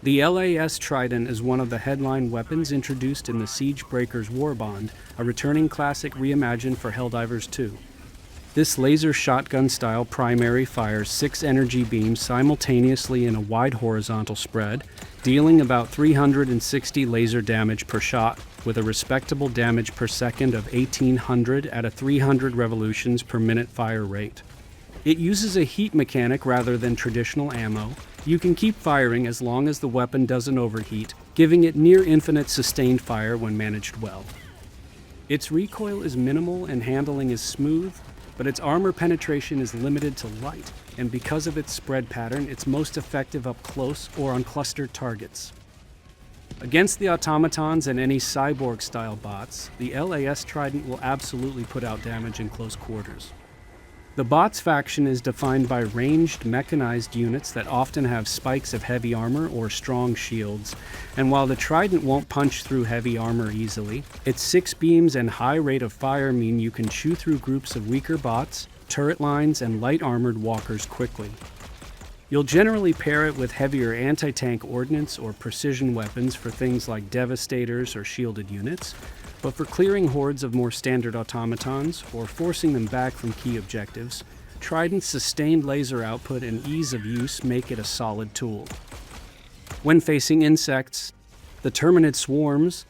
The LAS Trident is one of the headline weapons introduced in the Siegebreaker's Warbond, a returning classic reimagined for Helldivers 2. This laser shotgun-style primary fires 6 energy beams simultaneously in a wide horizontal spread, dealing about 360 laser damage per shot, with a respectable damage per second of 1800 at a 300 revolutions per minute fire rate. It uses a heat mechanic rather than traditional ammo. You can keep firing as long as the weapon doesn't overheat, giving it near infinite sustained fire when managed well. Its recoil is minimal and handling is smooth, but its armor penetration is limited to light, and because of its spread pattern, it's most effective up close or on clustered targets. Against the Automatons and any cyborg-style bots, the LAS Trident will absolutely put out damage in close quarters. The bots faction is defined by ranged, mechanized units that often have spikes of heavy armor or strong shields, and while the Trident won't punch through heavy armor easily, its 6 beams and high rate of fire mean you can chew through groups of weaker bots, turret lines, and light-armored walkers quickly. You'll generally pair it with heavier anti-tank ordnance or precision weapons for things like devastators or shielded units, but for clearing hordes of more standard automatons or forcing them back from key objectives, Trident's sustained laser output and ease of use make it a solid tool. When facing insects, the Terminid swarms,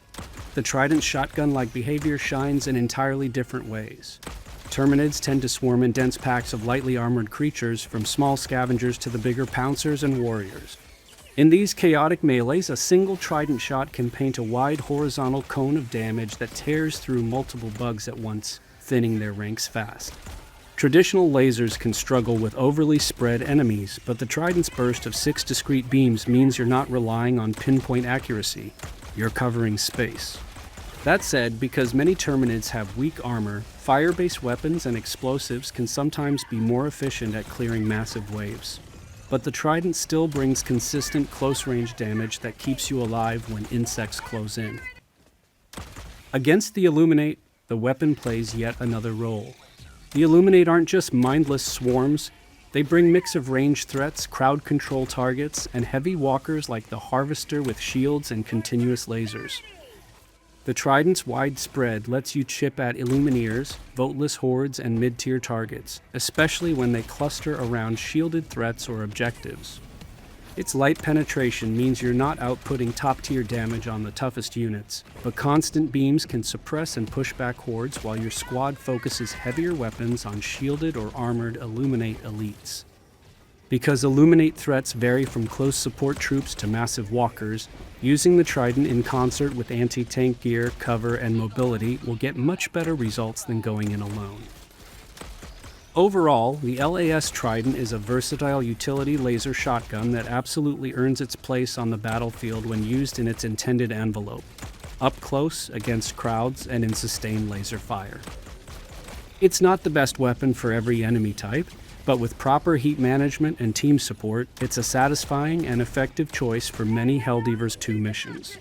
the Trident's shotgun-like behavior shines in entirely different ways. Terminids tend to swarm in dense packs of lightly armored creatures, from small scavengers to the bigger pouncers and warriors. In these chaotic melees, a single Trident shot can paint a wide horizontal cone of damage that tears through multiple bugs at once, thinning their ranks fast. Traditional lasers can struggle with overly spread enemies, but the Trident's burst of 6 discrete beams means you're not relying on pinpoint accuracy, you're covering space. That said, because many Terminids have weak armor, fire-based weapons and explosives can sometimes be more efficient at clearing massive waves. But the Trident still brings consistent close-range damage that keeps you alive when insects close in. Against the Illuminate, the weapon plays yet another role. The Illuminate aren't just mindless swarms, they bring mix of range threats, crowd control targets, and heavy walkers like the Harvester with shields and continuous lasers. The Trident's wide spread lets you chip at Illumineers, voteless hordes, and mid-tier targets, especially when they cluster around shielded threats or objectives. Its light penetration means you're not outputting top-tier damage on the toughest units, but constant beams can suppress and push back hordes while your squad focuses heavier weapons on shielded or armored Illuminate elites. Because Illuminate threats vary from close support troops to massive walkers, using the Trident in concert with anti-tank gear, cover, and mobility will get much better results than going in alone. Overall, the LAS Trident is a versatile utility laser shotgun that absolutely earns its place on the battlefield when used in its intended envelope, up close, against crowds, and in sustained laser fire. It's not the best weapon for every enemy type, but with proper heat management and team support, it's a satisfying and effective choice for many Helldivers 2 missions.